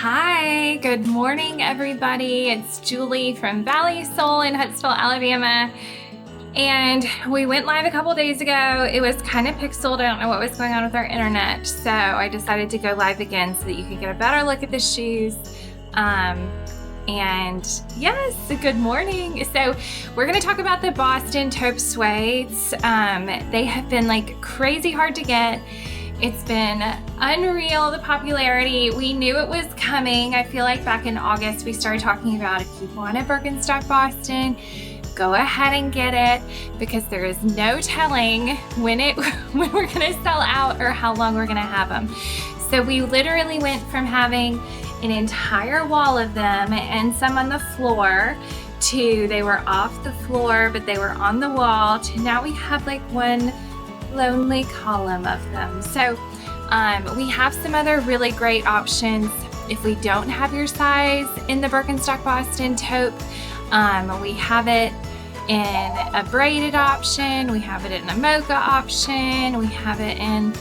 Hi, good morning, everybody. It's Julie from Valley Soul in Huntsville, Alabama. And we went live a couple days ago. It was kind of pixeled. I don't know what was going on with our internet. So I decided to go live again so that you can get a better look at the shoes. And yes, good morning. So we're going to talk about the Boston taupe suedes. They have been like crazy hard to get. It's been unreal, the popularity. We knew it was coming. I feel like back in August, we started talking about if you want a Birkenstock Boston, go ahead and get it because there is no telling when we're gonna sell out or how long we're gonna have them. So we literally went from having an entire wall of them and some on the floor to they were off the floor, but they were on the wall to now we have like one lonely column of them. So we have some other really great options if we don't have your size in the Birkenstock Boston taupe. We have it in a braided option, we have it in a mocha option, we have it in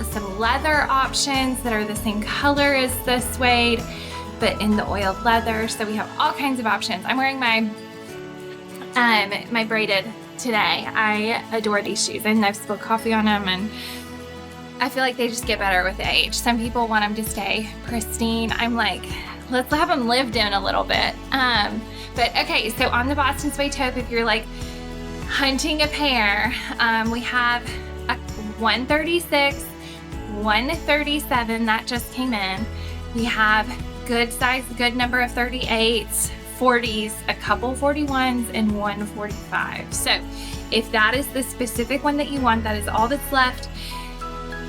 some leather options that are the same color as the suede but in the oiled leather. So we have all kinds of options. I'm wearing my my braided today. I adore these shoes and I've spilled coffee on them and I feel like they just get better with age. Some people want them to stay pristine. I'm like, let's have them lived in a little bit. But okay, so on the Boston suede taupe, if you're like hunting a pair, we have a 136, 137 that just came in. We have good size, good number of 38s, 40s, a couple 41s, and one 45. So if that is the specific one that you want, that is all that's left.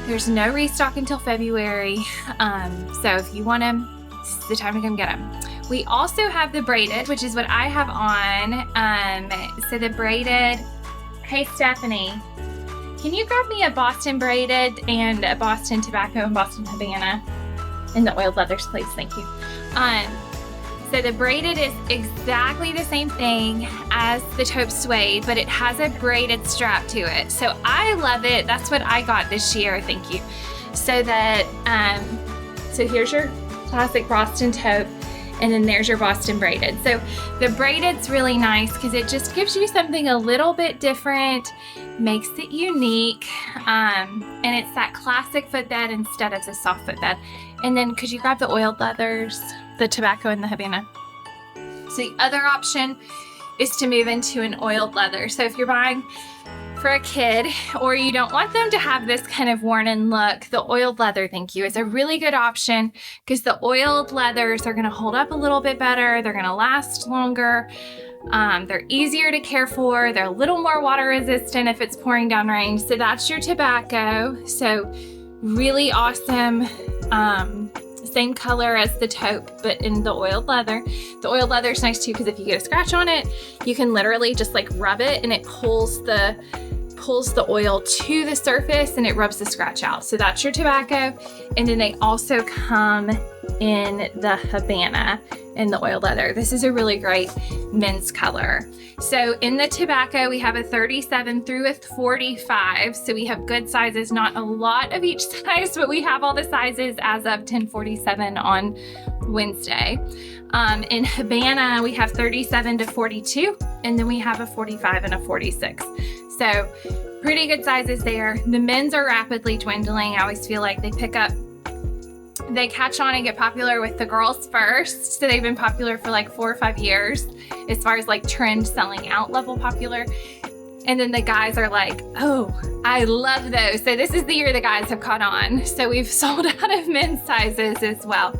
There's no restock until February. So if you want them, this is the time to come get them. We also have the braided, which is what I have on. So the braided, hey Stephanie, can you grab me a Boston braided and a Boston tobacco and Boston Havana in the oiled leathers, please? Thank you. So the braided is exactly the same thing as the taupe suede, but it has a braided strap to it. So I love it. That's what I got this year. Thank you. So that, so here's your classic Boston taupe, and then there's your Boston braided. So the braided's really nice because it just gives you something a little bit different, makes it unique, and it's that classic footbed instead of the soft footbed. And then could you grab the oiled leathers, the tobacco and the Havana? So the other option is to move into an oiled leather. So if you're buying for a kid or you don't want them to have this kind of worn in look, the oiled leather, thank you, is a really good option because the oiled leathers are gonna hold up a little bit better. They're gonna last longer. They're easier to care for. They're a little more water resistant if it's pouring down rain. So that's your tobacco. So really awesome. Same color as the taupe, but in the oiled leather. The oiled leather is nice too because if you get a scratch on it, you can literally just like rub it and it pulls the oil to the surface and it rubs the scratch out. So that's your tobacco. And then they also come in the Havana in the oiled leather. This is a really great men's color. So in the tobacco, we have a 37 through a 45. So we have good sizes, not a lot of each size, but we have all the sizes as of 10/47 on Wednesday. In Havana, we have 37 to 42, and then we have a 45 and a 46. So pretty good sizes there. The men's are rapidly dwindling. I always feel like they catch on and get popular with the girls first. So they've been popular for like 4 or 5 years as far as like trend selling out level popular. And then the guys are like, oh, I love those. So this is the year the guys have caught on. So we've sold out of men's sizes as well.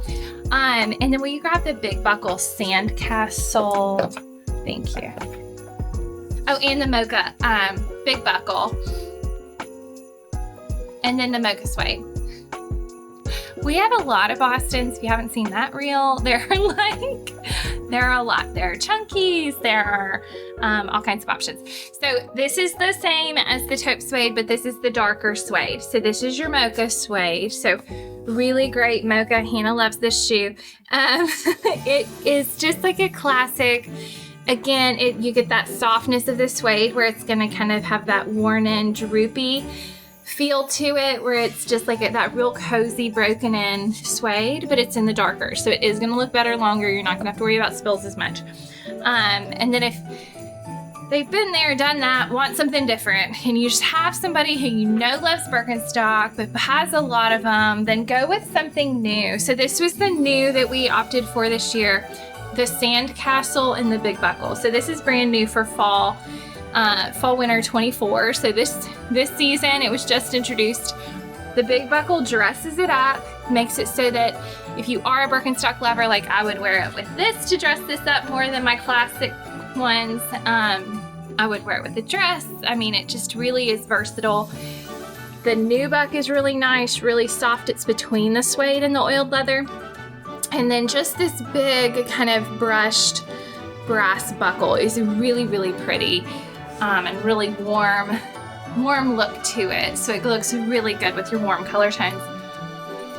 And then will you grab the big buckle sandcastle? Thank you. Oh, and the mocha big buckle. And then the mocha suede. We have a lot of Bostons. If you haven't seen that reel, there are a lot. There are chunkies. There are all kinds of options. So this is the same as the taupe suede, but this is the darker suede. So this is your mocha suede. So really great mocha. Hannah loves this shoe. It is just like a classic. Again, you get that softness of the suede where it's going to kind of have that worn in droopy feel to it where it's just like that real cozy broken in suede, but it's in the darker. So it is going to look better longer. You're not going to have to worry about spills as much. And then if they've been there, done that, want something different, and you just have somebody who you know loves Birkenstock but has a lot of them, then go with something new. So this was the new that we opted for this year, the Sandcastle and the Big Buckle. So this is brand new for fall winter 24. So this season it was just introduced. The Big Buckle dresses it up, makes it so that if you are a Birkenstock lover, like I would wear it with this to dress this up more than my classic ones. I would wear it with a dress. I mean, it just really is versatile. The nubuck is really nice, really soft. It's between the suede and the oiled leather. And then just this big kind of brushed brass buckle is really, really pretty, and really warm look to it. So it looks really good with your warm color tones.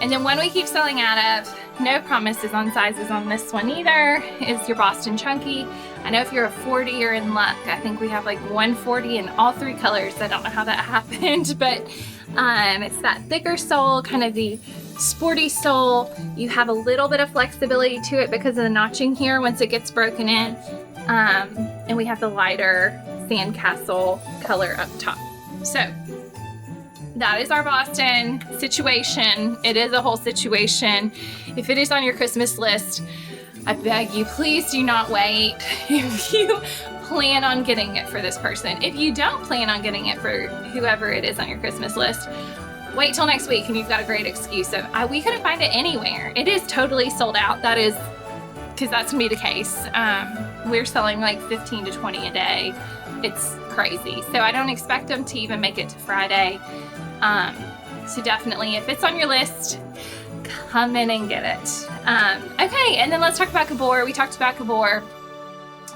And then one we keep selling out of, no promises on sizes on this one either, is your Boston Chunky. I know if you're a 40, you're in luck. I think we have like 140 in all 3 colors. I don't know how that happened, but it's that thicker sole, kind of the sporty sole. You have a little bit of flexibility to it because of the notching here once it gets broken in. And we have the lighter Sandcastle color up top. So that is our Boston situation. It is a whole situation. If it is on your Christmas list, I beg you, please do not wait if you plan on getting it for this person. If you don't plan on getting it for whoever it is on your Christmas list, wait till next week and you've got a great excuse of, we couldn't find it anywhere. It is totally sold out. That is, because that's gonna be the case. We're selling like 15 to 20 a day. It's crazy. So I don't expect them to even make it to Friday. So definitely, if it's on your list, come in and get it. Okay, and then let's talk about Gabor. We talked about Gabor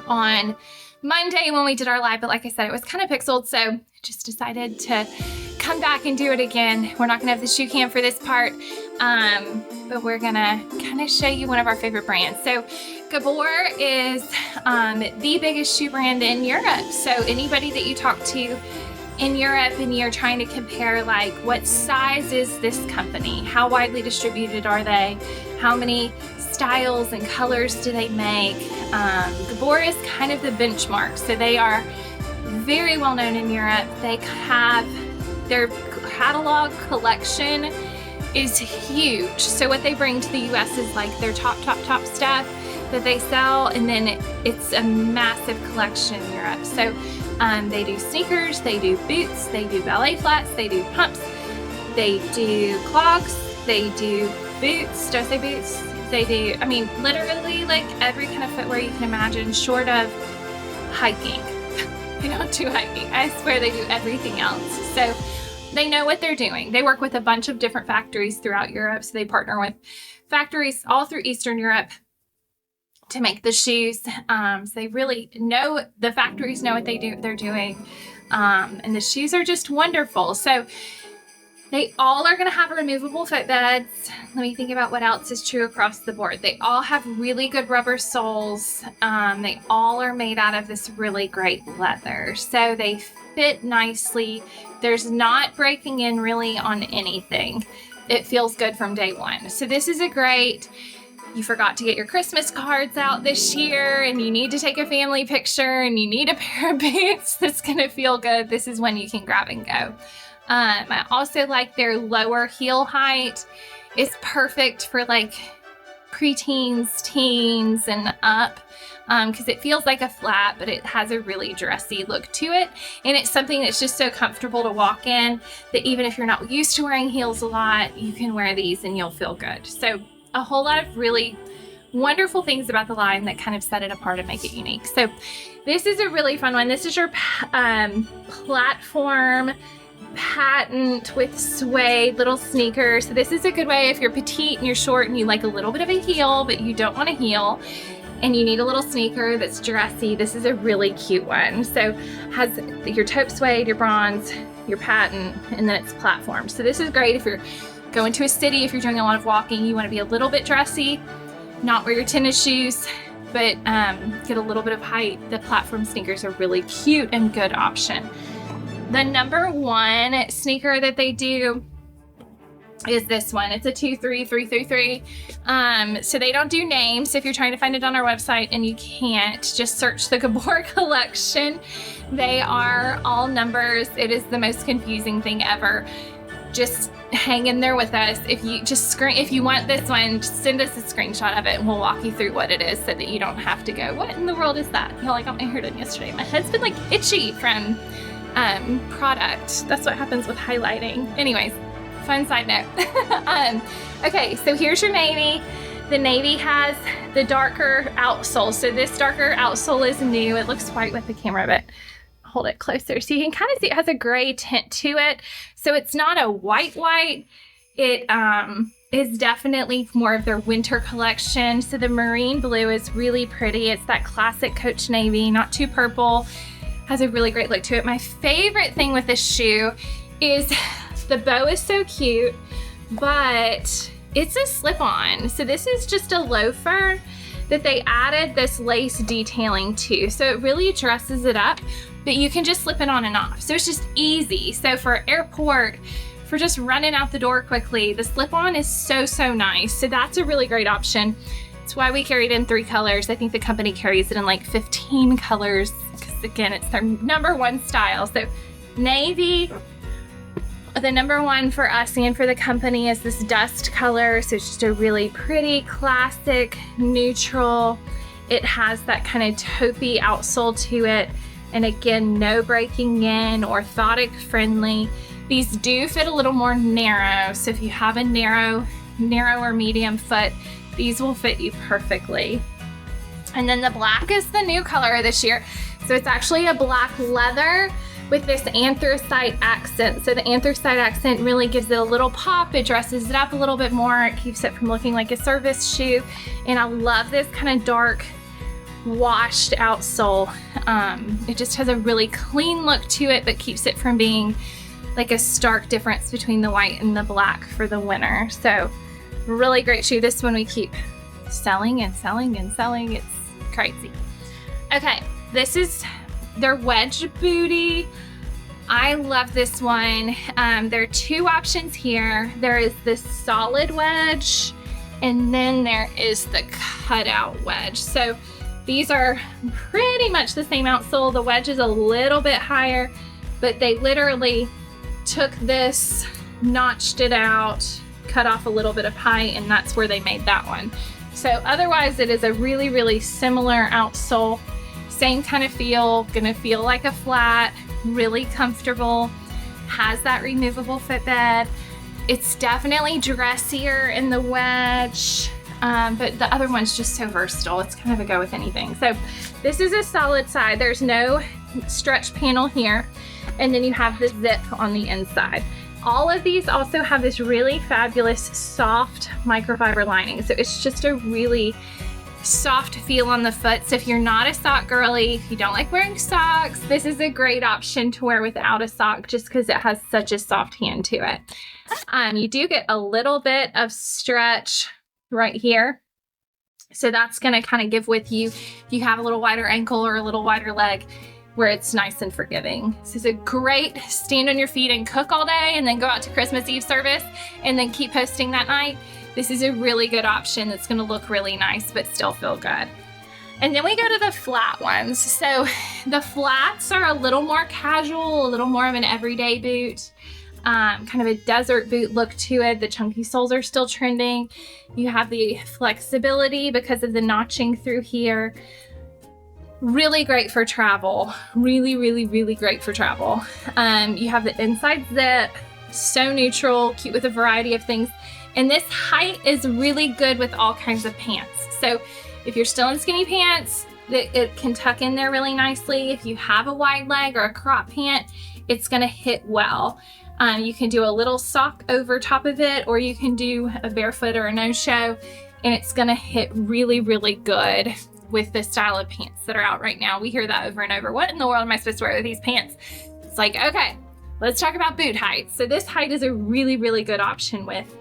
on Monday when we did our live, but like I said, it was kind of pixeled, so just decided to come back and do it again. We're not gonna have the shoe cam for this part, but we're gonna kind of show you one of our favorite brands. So Gabor is the biggest shoe brand in Europe. So anybody that you talk to in Europe and you're trying to compare, like, what size is this company? How widely distributed are they? How many styles and colors do they make? Gabor is kind of the benchmark. So they are very well known in Europe. They have their catalog collection is huge. So what they bring to the US is like their top stuff that they sell, and then it's a massive collection in Europe. So they do sneakers, they do boots, they do ballet flats, they do pumps, they do clogs, they do boots, do I say boots? They do, I mean, literally like every kind of footwear you can imagine, short of hiking. They don't do hiking. I swear they do everything else. So they know what they're doing. They work with a bunch of different factories throughout Europe. So they partner with factories all through Eastern Europe to make the shoes. So they really know, the factories know what they're doing. And the shoes are just wonderful. So they all are going to have removable footbeds. Let me think about what else is true across the board. They all have really good rubber soles. They all are made out of this really great leather. So they fit nicely. There's not breaking in really on anything. It feels good from day one. So this is a great, you forgot to get your Christmas cards out this year and you need to take a family picture and you need a pair of boots that's going to feel good. This is when you can grab and go. I also like their lower heel height. It's perfect for like preteens, teens, and up, because it feels like a flat, but it has a really dressy look to it. And it's something that's just so comfortable to walk in that even if you're not used to wearing heels a lot, you can wear these and you'll feel good. So a whole lot of really wonderful things about the line that kind of set it apart and make it unique. So this is a really fun one. This is your platform patent with suede little sneaker. So this is a good way if you're petite and you're short and you like a little bit of a heel, but you don't want a heel and you need a little sneaker that's dressy. This is a really cute one. So has your taupe suede, your bronze, your patent, and then it's platform. So this is great if you're going to a city, if you're doing a lot of walking, you want to be a little bit dressy, not wear your tennis shoes, but get a little bit of height. The platform sneakers are really cute and good option. The number one sneaker that they do is this one. It's a 23333. So they don't do names. If you're trying to find it on our website and you can't, just search the Gabor collection. They are all numbers. It is the most confusing thing ever. Just hang in there with us. If you want this one, just send us a screenshot of it and we'll walk you through what it is so that you don't have to go, what in the world is that? Y'all, I got my hair done yesterday. My head's been like itchy from product. That's what happens with highlighting. Anyways, fun side note. Okay, so here's your navy. The navy has the darker outsole. So this darker outsole is new. It looks white with the camera, but hold it closer so you can kind of see it has a gray tint to it. So it's not a white. It is definitely more of their winter collection. So the marine blue is really pretty. It's that classic Coach navy, not too purple. Has a really great look to it. My favorite thing with this shoe is the bow is so cute, but it's a slip-on. So this is just a loafer that they added this lace detailing to. So it really dresses it up, but you can just slip it on and off. So it's just easy. So for airport, for just running out the door quickly, the slip-on is so nice. So that's a really great option. It's why we carry it in 3 colors. I think the company carries it in like 15 colors because again, it's their number one style. So navy, the number one for us and for the company is this dust color. So it's just a really pretty, classic, neutral. It has that kind of taupey outsole to it. And again, no breaking in, orthotic friendly. These do fit a little more narrow. So if you have a narrow or medium foot, these will fit you perfectly. And then the black is the new color this year. So it's actually a black leather with this anthracite accent. So the anthracite accent really gives it a little pop. It dresses it up a little bit more. It keeps it from looking like a service shoe. And I love this kind of dark washed outsole. It just has a really clean look to it, but keeps it from being like a stark difference between the white and the black for the winter. So really great shoe. This one we keep selling and selling and selling. It's crazy. Okay, this is their wedge booty. I love this one. There are 2 options here. There is this solid wedge, and then there is the cutout wedge. So these are pretty much the same outsole. The wedge is a little bit higher, but they literally took this, notched it out, cut off a little bit of height, and that's where they made that one. So otherwise it is a really similar outsole. Same kind of feel, gonna feel like a flat, really comfortable, has that removable footbed. It's definitely dressier in the wedge, but the other one's just so versatile. It's kind of a go with anything. So this is a solid side. There's no stretch panel here. And then you have the zip on the inside. All of these also have this really fabulous soft microfiber lining. So it's just a really soft feel on the foot. So if you're not a sock girly, if you don't like wearing socks, this is a great option to wear without a sock just because it has such a soft hand to it. You do get a little bit of stretch right here. So that's gonna kind of give with you if you have a little wider ankle or a little wider leg, where it's nice and forgiving. This is a great stand on your feet and cook all day and then go out to Christmas Eve service and then keep posting that night. This is a really good option that's gonna look really nice but still feel good. And then we go to the flat ones. So the flats are a little more casual, a little more of an everyday boot, kind of a desert boot look to it. The chunky soles are still trending. You have the flexibility because of the notching through here. Really great for travel. Really great for travel. You have the inside zip, so neutral, cute with a variety of things. And this height is really good with all kinds of pants. So if you're still in skinny pants, it can tuck in there really nicely. If you have a wide leg or a crop pant, it's gonna hit well. You can do a little sock over top of it, or you can do a barefoot or a no-show, and it's gonna hit really good with the style of pants that are out right now. We hear that over and over. What in the world am I supposed to wear with these pants? It's like, okay, let's talk about boot height. So this height is a really good option with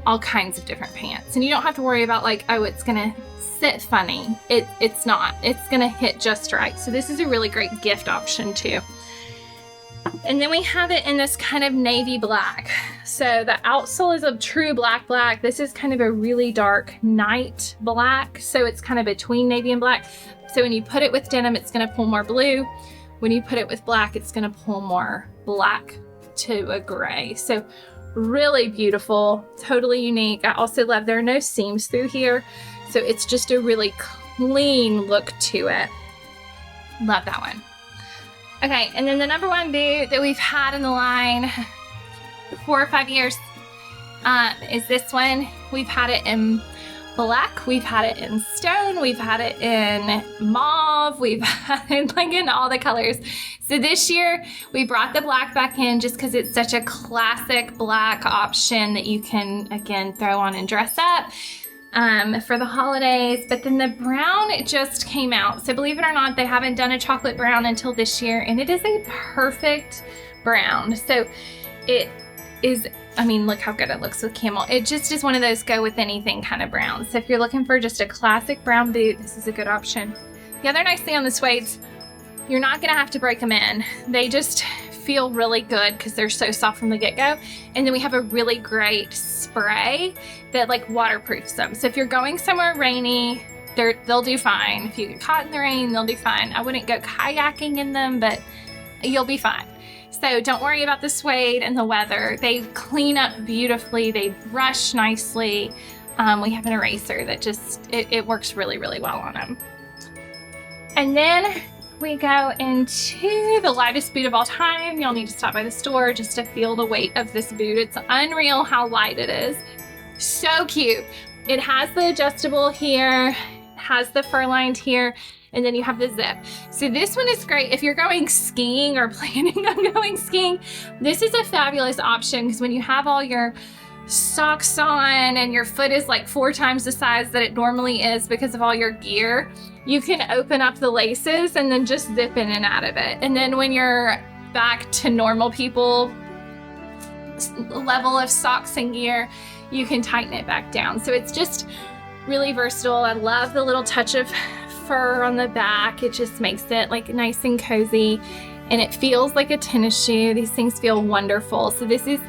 all kinds of different pants. And you don't have to worry about like, oh, it's gonna sit funny. It's not. It's gonna hit just right. So this is a really great gift option too. And then we have it in this kind of navy black. So the outsole is a true black. This is kind of a really dark night black. So it's kind of between navy and black. So when you put it with denim, it's gonna pull more blue. When you put it with black, it's gonna pull more black to a gray. So really beautiful, totally unique. I also love there are no seams through here. So it's just a really clean look to it. Love that one. Okay, and then the number one boot that we've had in the line 4 or 5 years is this one. We've had it in black, we've had it in stone, we've had it in mauve, we've had it like in all the colors. So this year we brought the black back in just because it's such a classic black option that you can, again, throw on and dress up for the holidays. But then the brown, it just came out. So believe it or not, they haven't done a chocolate brown until this year, and it is a perfect brown. So it is, I mean, look how good it looks with camel. It just is one of those go with anything kind of browns. So if you're looking for just a classic brown boot, this is a good option. The other nice thing on the suedes, you're not gonna have to break them in. They just feel really good because they're so soft from the get-go. And then we have a really great spray that like waterproofs them. So if you're going somewhere rainy, they'll do fine. If you get caught in the rain, they'll do fine. I wouldn't go kayaking in them, but you'll be fine. So don't worry about the suede and the weather. They clean up beautifully. They brush nicely. We have an eraser that just, it works really, really well on them. And then we go into the lightest boot of all time. You'll need to stop by the store just to feel the weight of this boot. It's unreal how light it is. So cute. It has the adjustable here, has the fur lined here, and then you have the zip. So this one is great if you're going skiing or planning on going skiing. This is a fabulous option because when you have all your socks on and your foot is like 4 times the size that it normally is because of all your gear, you can open up the laces and then just zip in and out of it. And then when you're back to normal people level of socks and gear, you can tighten it back down. So it's just really versatile. I love the little touch of fur on the back. It just makes it like nice and cozy, and it feels like a tennis shoe. These things feel wonderful. So this is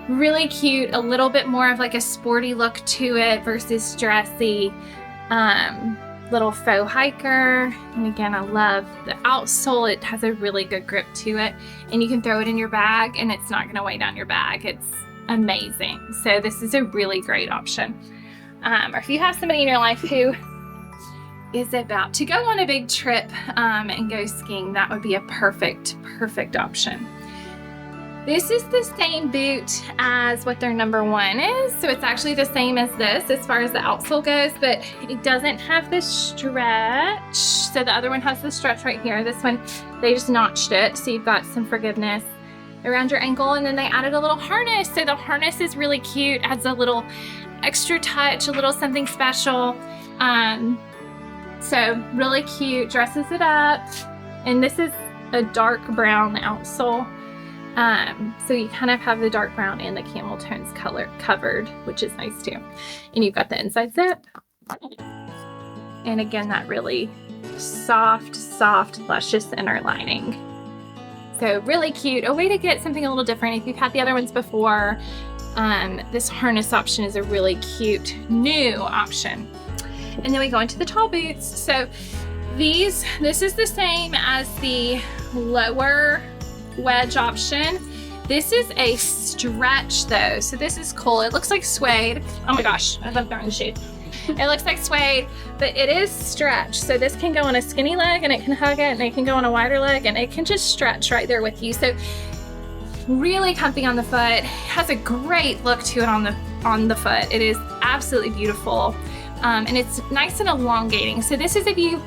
really cute, a little bit more of like a sporty look to it versus dressy. Little faux hiker. And again, I love the outsole. It has a really good grip to it, and you can throw it in your bag and it's not gonna weigh down your bag. It's amazing. So this is a really great option. Or if you have somebody in your life who is about to go on a big trip and go skiing, that would be a perfect option. This is the same boot as what their number one is. So it's actually the same as this as far as the outsole goes, but it doesn't have this stretch. So the other one has the stretch right here. This one, they just notched it. So you've got some forgiveness around your ankle, and then they added a little harness. So the harness is really cute, adds a little extra touch, a little something special. So really cute, dresses it up. And this is a dark brown outsole. So you kind of have the dark brown and the camel tones color covered, which is nice too. And you've got the inside zip. And again, that really soft, luscious inner lining. So really cute, a way to get something a little different. If you've had the other ones before, this harness option is a really cute new option. And then we go into the tall boots. So this is the same as the lower wedge option. This is a stretch though, so this is cool. It looks like suede. Oh my gosh, I love throwing the shoes. It looks like suede, but it is stretch. So this can go on a skinny leg and it can hug it, and it can go on a wider leg and it can just stretch right there with you. So really comfy on the foot. Has a great look to it on the foot. It is absolutely beautiful. And it's nice and elongating. So this is if you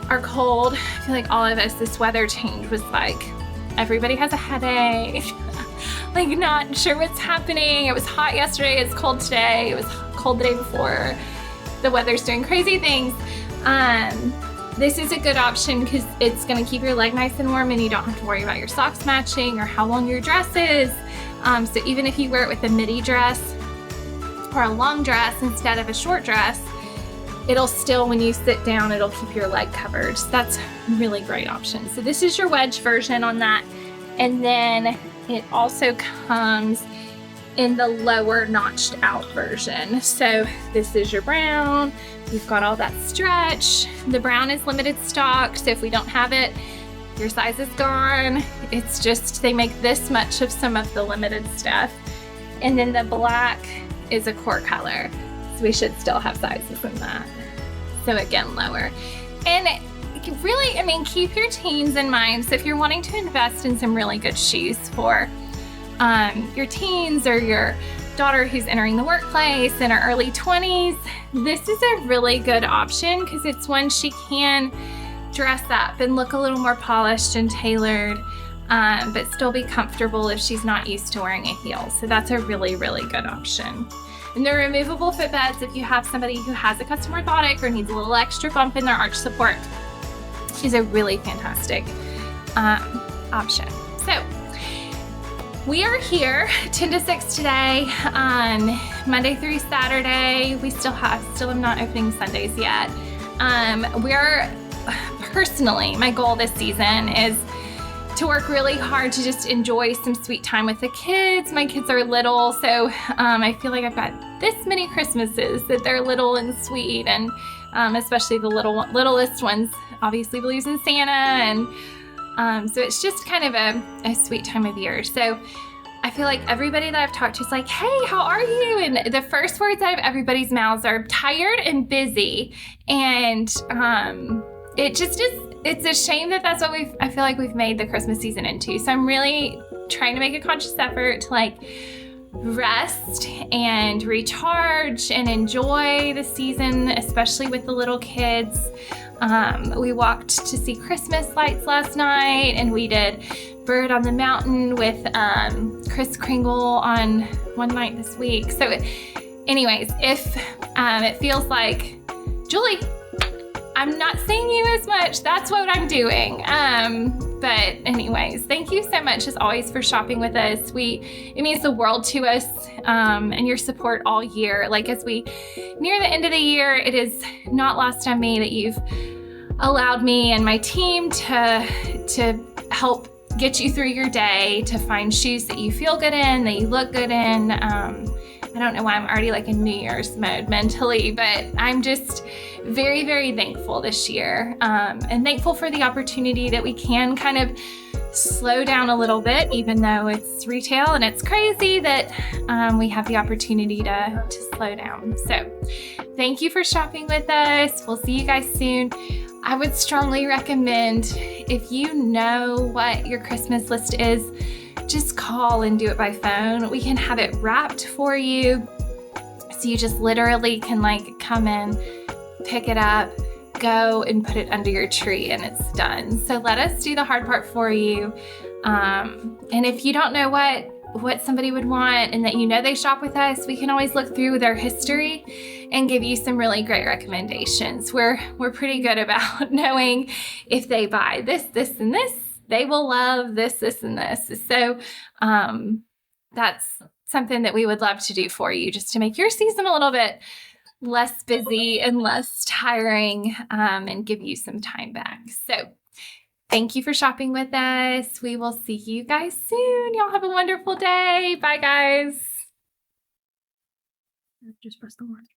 are cold. I feel like all of us, this weather change was like, everybody has a headache, like not sure what's happening. It was hot yesterday, it's cold today, it was cold the day before. The weather's doing crazy things. This is a good option because it's gonna keep your leg nice and warm, and you don't have to worry about your socks matching or how long your dress is. So even if you wear it with a midi dress or a long dress instead of a short dress, it'll still, when you sit down, it'll keep your leg covered. So that's a really great option. So this is your wedge version on that. And then it also comes in the lower notched out version. So this is your brown. We've got all that stretch. The brown is limited stock, so if we don't have it, your size is gone. It's just, they make this much of some of the limited stuff. And then the black is a core color. So we should still have sizes in that. So again, lower. And really, I mean, keep your teens in mind. So if you're wanting to invest in some really good shoes for your teens or your daughter who's entering the workplace in her early 20s, this is a really good option because it's one she can dress up and look a little more polished and tailored, but still be comfortable if she's not used to wearing a heel. So that's a really, really good option. And they're removable footbeds if you have somebody who has a custom orthotic or needs a little extra bump in their arch support. She's a really fantastic option. So we are here 10 to 6 today, Monday through Saturday. We still am not opening Sundays yet. Personally, my goal this season is to work really hard to just enjoy some sweet time with the kids. My kids are little, so I feel like I've got this many Christmases that they're little and sweet, and especially the littlest ones obviously believes in Santa, and so it's just kind of a sweet time of year. So I feel like everybody that I've talked to is like, hey, how are you? And the first words out of everybody's mouths are tired and busy. And it just is, it's a shame that that's what I feel like we've made the Christmas season into. So I'm really trying to make a conscious effort to like rest and recharge and enjoy the season, especially with the little kids. We walked to see Christmas lights last night, and we did Bird on the Mountain with Kris Kringle on one night this week. So anyways, if it feels like, Julie, I'm not seeing you as much, that's what I'm doing. But anyways, thank you so much as always for shopping with us. It means the world to us, and your support all year. Like as we near the end of the year, it is not lost on me that you've allowed me and my team to help get you through your day, to find shoes that you feel good in, that you look good in. I don't know why I'm already like in New Year's mode mentally, but I'm just very, very thankful this year, and thankful for the opportunity that we can kind of slow down a little bit, even though it's retail and it's crazy that we have the opportunity to slow down. So thank you for shopping with us. We'll see you guys soon. I would strongly recommend, if you know what your Christmas list is, just call and do it by phone. We can have it wrapped for you. So you just literally can like come in, pick it up, go and put it under your tree, and it's done. So let us do the hard part for you. And if you don't know what somebody would want and that you know they shop with us, we can always look through their history and give you some really great recommendations. We're pretty good about knowing if they buy this, and this, they will love this, and this. So that's something that we would love to do for you, just to make your season a little bit less busy and less tiring, and give you some time back. So thank you for shopping with us. We will see you guys soon. Y'all have a wonderful day. Bye, guys. Just press the one.